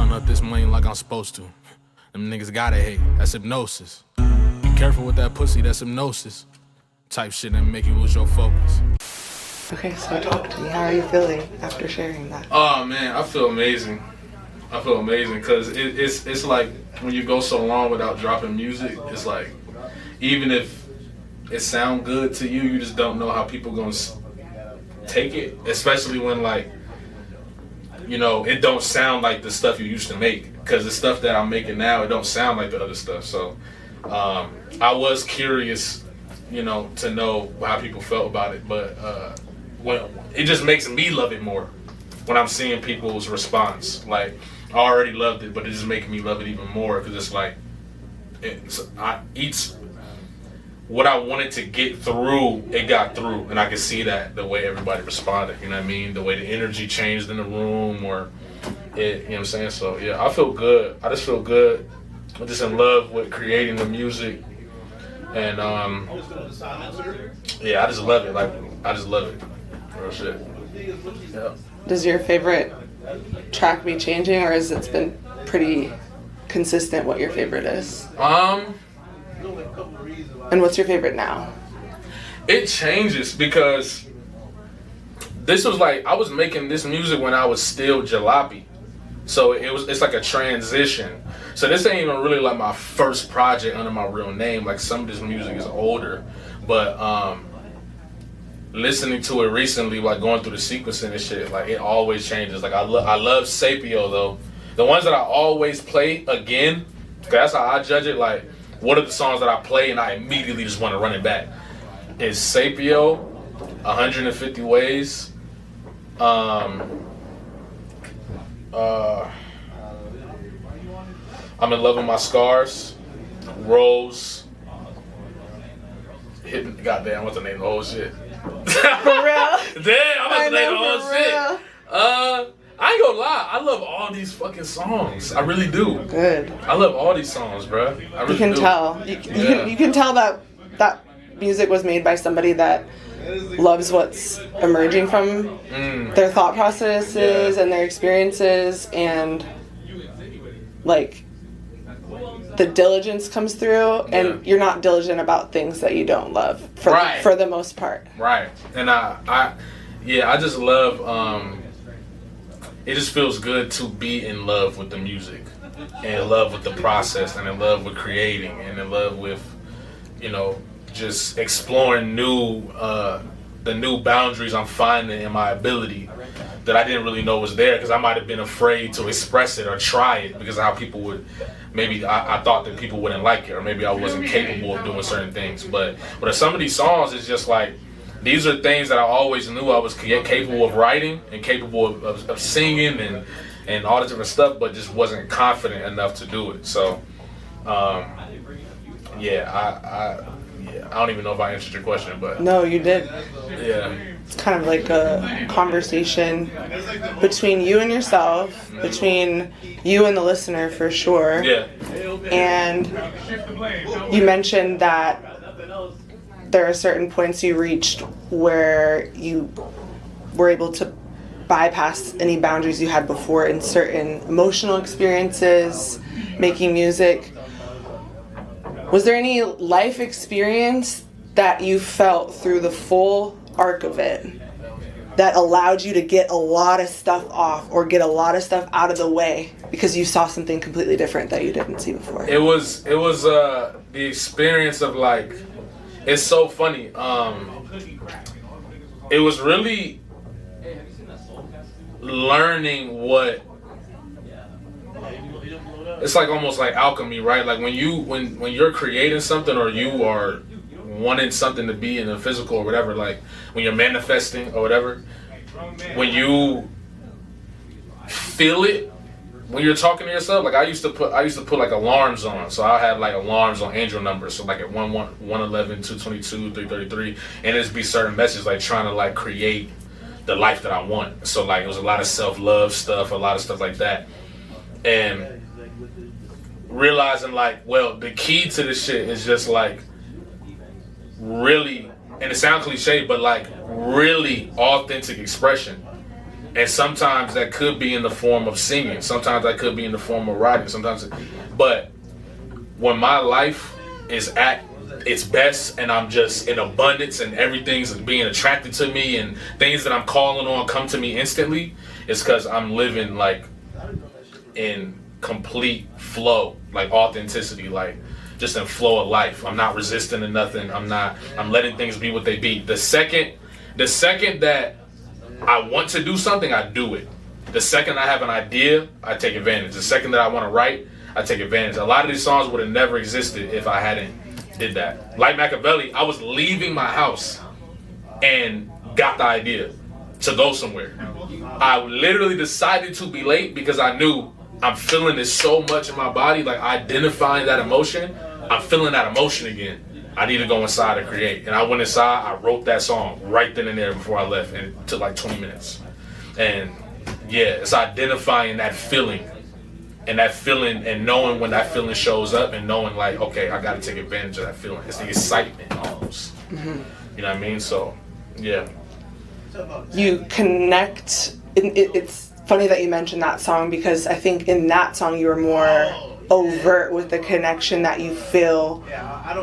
counting up this money like I'm supposed to. Them niggas gotta hate, that's hypnosis. Be careful with that pussy, that's hypnosis. Type shit that make you lose your focus. Okay, so talk to me. How are you feeling after sharing that? Oh man, I feel amazing. I feel amazing because it's like when you go so long without dropping music, it's like even if it sound good to you, you just don't know how people gonna take it, especially when like, you know, it don't sound like the stuff you used to make, because the stuff that I'm making now, it don't sound like the other stuff. So I was curious, you know, to know how people felt about it, but when it just makes me love it more when I'm seeing people's response. Like, I already loved it, but it's just making me love it even more, because it's like what I wanted to get through, it got through, and I could see that the way everybody responded, you know what I mean? The way the energy changed in the room, or it, you know what I'm saying? So yeah, I feel good. I just feel good. I'm just in love with creating the music, and yeah, I just love it. Like, I just love it. Real shit. Yeah. Does your favorite track be changing, or has it been pretty consistent what your favorite is? And what's your favorite now? It changes, because this was like, I was making this music when I was still Jalopy. So it's like a transition. So this ain't even really like my first project under my real name. Like, some of this music is older, but listening to it recently, like going through the sequencing and shit, like it always changes. Like I love Sapio though. The ones that I always play again, 'cause that's how I judge it. Like, what are the songs that I play and I immediately just want to run it back? It's Sapio, 150 Ways, I'm in Love with My Scars, Rose, goddamn, what's the name of the whole shit? For real? Damn, what's the name of the whole shit? I ain't gonna lie, I love all these fucking songs. I really do. Good. I love all these songs, bro. I really You can do. tell. You can tell that music was made by somebody that loves what's emerging from their thought processes and their experiences, and like the diligence comes through, and you're not diligent about things that you don't love for the most part. Right. And I just love, it just feels good to be in love with the music, and in love with the process, and in love with creating, and in love with, you know, just exploring the new boundaries I'm finding in my ability that I didn't really know was there, because I might have been afraid to express it or try it because of how people would, maybe I thought that people wouldn't like it, or maybe I wasn't capable of doing certain things. But some of these songs, it's just like, these are things that I always knew I was capable of writing and capable of singing and all this different stuff, but just wasn't confident enough to do it. So, I don't even know if I answered your question, but No, you did. yeah. It's kind of like a conversation between you and yourself, between you and the listener for sure. Yeah. And you mentioned that there are certain points you reached where you were able to bypass any boundaries you had before in certain emotional experiences, making music. Was there any life experience that you felt through the full arc of it that allowed you to get a lot of stuff off, or get a lot of stuff out of the way because you saw something completely different that you didn't see before? It was the experience of, like, it's so funny. It was really learning what, it's like almost like alchemy, right? Like when you're creating something, or you are wanting something to be in the physical or whatever, like when you're manifesting or whatever, when you feel it, when you're talking to yourself, like I used to put like alarms on. So I had like alarms on angel numbers. So like at 111, 222, 333, and it'd be certain messages like trying to like create the life that I want. So like it was a lot of self-love stuff, a lot of stuff like that. And realizing like, well, the key to this shit is just like really, and it sounds cliche, but like really authentic expression. And sometimes that could be in the form of singing. Sometimes that could be in the form of writing. But when my life is at its best and I'm just in abundance and everything's being attracted to me and things that I'm calling on come to me instantly, it's because I'm living like in complete flow, like authenticity, like just in flow of life. I'm not resisting to nothing. I'm letting things be what they be. The second that I want to do something, I do it. The second I have an idea, I take advantage. The second that I want to write, I take advantage. A lot of these songs would have never existed if I hadn't did that. Like Machiavelli, I was leaving my house and got the idea to go somewhere. I literally decided to be late because I knew I'm feeling this so much in my body, like identifying that emotion. I'm feeling that emotion again. I need to go inside and create. And I went inside, I wrote that song right then and there before I left, and it took like 20 minutes. And yeah, it's identifying that feeling. And that feeling, and knowing when that feeling shows up, and knowing like, okay, I gotta take advantage of that feeling. It's the excitement almost. Mm-hmm. You know what I mean? So, yeah. You connect, it's funny that you mentioned that song, because I think in that song you were more overt with the connection that you feel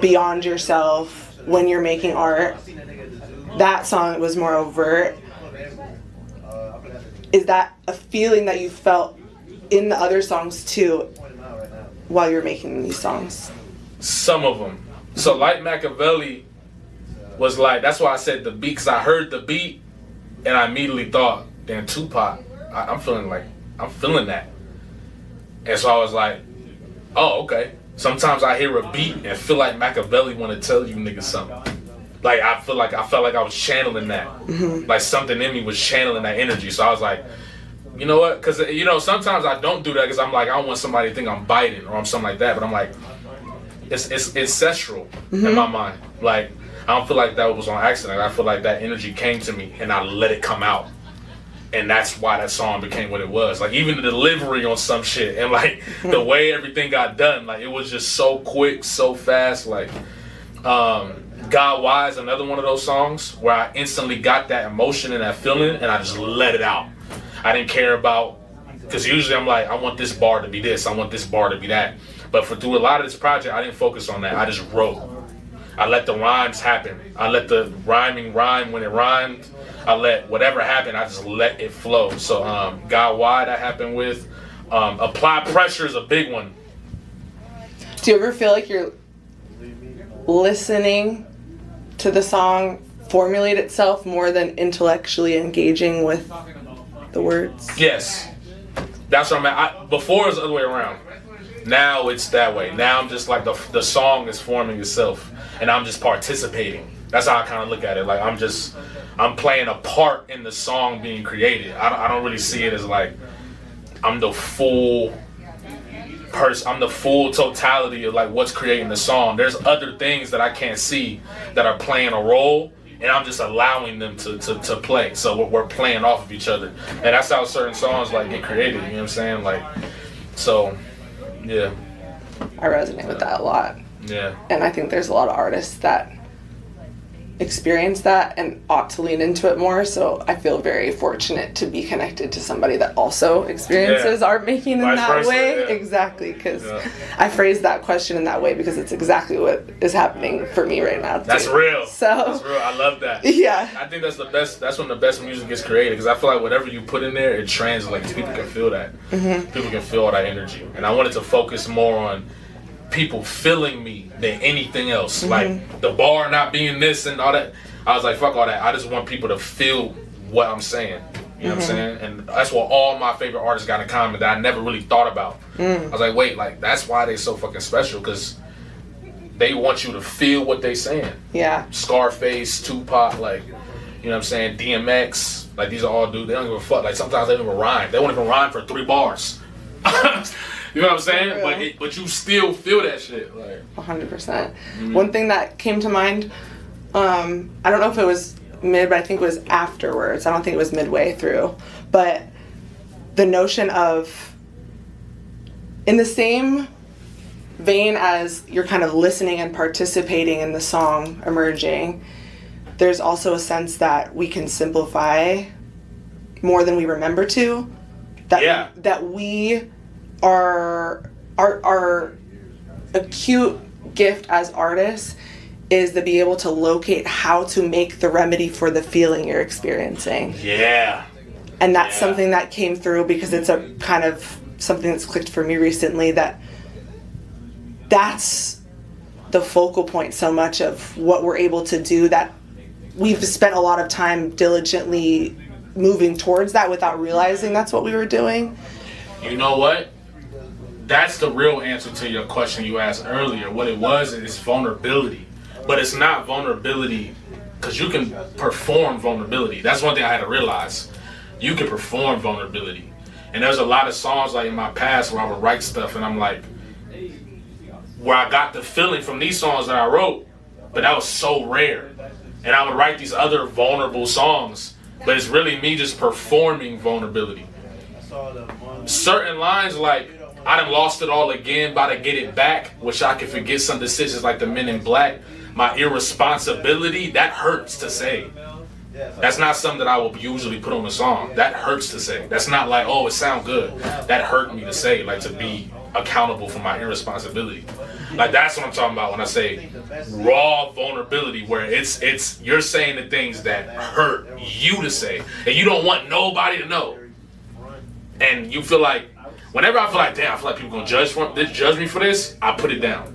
beyond yourself when you're making art. That song was more overt. Is that a feeling that you felt in the other songs too while you're making these songs? Some of them. So like Machiavelli was like, that's why I said the beat, because I heard the beat and I immediately thought, damn, Tupac, I'm feeling that. And so I was like, oh, okay. Sometimes I hear a beat and feel like Machiavelli want to tell you niggas something. Like I felt like I was channeling that. Mm-hmm. Like something in me was channeling that energy. So I was like, you know what? Because, you know, sometimes I don't do that because I'm like, I don't want somebody to think I'm biting or I'm something like that. But I'm like, it's ancestral in my mind. Like, I don't feel like that was on accident. I feel like that energy came to me and I let it come out. And that's why that song became what it was. Like, even the delivery on some shit and, like, the way everything got done. Like, it was just so quick, so fast. Like, God Why is another one of those songs where I instantly got that emotion and that feeling and I just let it out. I didn't care about, because usually I'm like, I want this bar to be this, I want this bar to be that. But through a lot of this project, I didn't focus on that. I just wrote. I let the rhymes happen. I let the rhyming rhyme when it rhymed. I let whatever happened, I just let it flow. So God Why that happened with. Apply Pressure is a big one. Do you ever feel like you're listening to the song formulate itself more than intellectually engaging with the words? Yes. That's where I'm at. Before it was the other way around. Now it's that way. Now I'm just like the song is forming itself and I'm just participating. That's how I kind of look at it. Like I'm playing a part in the song being created. I don't really see it as like I'm the full person. I'm the full totality of like what's creating the song. There's other things that I can't see that are playing a role. And I'm just allowing them to play. So we're playing off of each other. And that's how certain songs like get created, you know what I'm saying? Like, so, yeah. I resonate with that a lot. Yeah. And I think there's a lot of artists that experience that and ought to lean into it more. So I feel very fortunate to be connected to somebody that also experiences art making in Vice that versa, way. yeah. Exactly, because I phrased that question in that way because it's exactly what is happening for me right now. That's real. So that's real. I love that. Yeah. I think that's the best. That's when the best music gets created because I feel like whatever you put in there, it translates. People can feel that. Mm-hmm. People can feel all that energy. And I wanted to focus more on people feeling me than anything else. Mm-hmm. Like the bar not being this and all that. I was like, fuck all that. I just want people to feel what I'm saying. You know what I'm saying? And that's what all my favorite artists got in common that I never really thought about. I was like, wait, like that's why they so fucking special because they want you to feel what they saying. Yeah. Scarface, Tupac, like, you know what I'm saying? DMX, like these are all dudes. They don't give a fuck. Like sometimes they don't even rhyme. They won't even rhyme for 3 bars. You know what I'm saying? But you still feel that shit. Like 100%. Mm-hmm. One thing that came to mind, I don't know if it was mid, but I think it was afterwards. I don't think it was midway through. But the notion of, in the same vein as you're kind of listening and participating in the song emerging, there's also a sense that we can simplify more than we remember to. That Yeah. that we are our acute gift as artists is to be able to locate how to make the remedy for the feeling you're experiencing. Yeah. And that's Yeah. something that came through because it's a kind of something that's clicked for me recently, that's the focal point so much of what we're able to do, that we've spent a lot of time diligently moving towards that without realizing that's what we were doing. You know what? That's the real answer to your question you asked earlier. What it was is vulnerability. But it's not vulnerability, because you can perform vulnerability. That's one thing I had to realize. You can perform vulnerability. And there's a lot of songs like in my past where I would write stuff and I'm like, where I got the feeling from these songs that I wrote, but that was so rare. And I would write these other vulnerable songs, but it's really me just performing vulnerability. Certain lines like, I done lost it all again, about to get it back. Wish I could forget some decisions like the Men in Black. My irresponsibility, that hurts to say. That's not something that I will usually put on a song. That hurts to say. That's not like, oh, it sounds good. That hurt me to say, like to be accountable for my irresponsibility. Like that's what I'm talking about when I say raw vulnerability, where it's you're saying the things that hurt you to say, and you don't want nobody to know. And you feel like, whenever I feel like, damn, I feel like people gonna judge me for this, I put it down.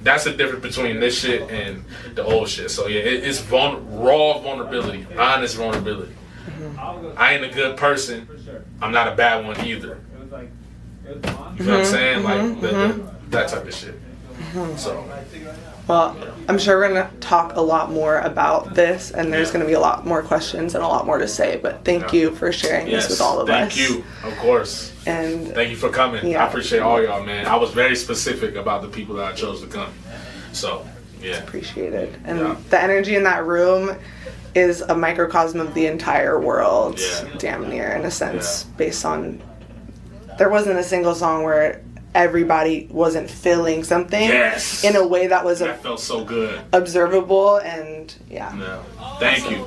That's the difference between this shit and the old shit. So yeah, it's raw vulnerability, honest vulnerability. I ain't a good person. I'm not a bad one either. You know what I'm saying? Like that type of shit. So. Well, I'm sure we're going to talk a lot more about this, and there's going to be a lot more questions and a lot more to say, but thank you for sharing this with all of us. Thank you, of course. And thank you for coming. Yeah. I appreciate all y'all, man. I was very specific about the people that I chose to come. So, yeah. Appreciate it. And the energy in that room is a microcosm of the entire world, damn near, in a sense, based on... There wasn't a single song where everybody wasn't feeling something in a way that was that felt so good, observable, and Thank you.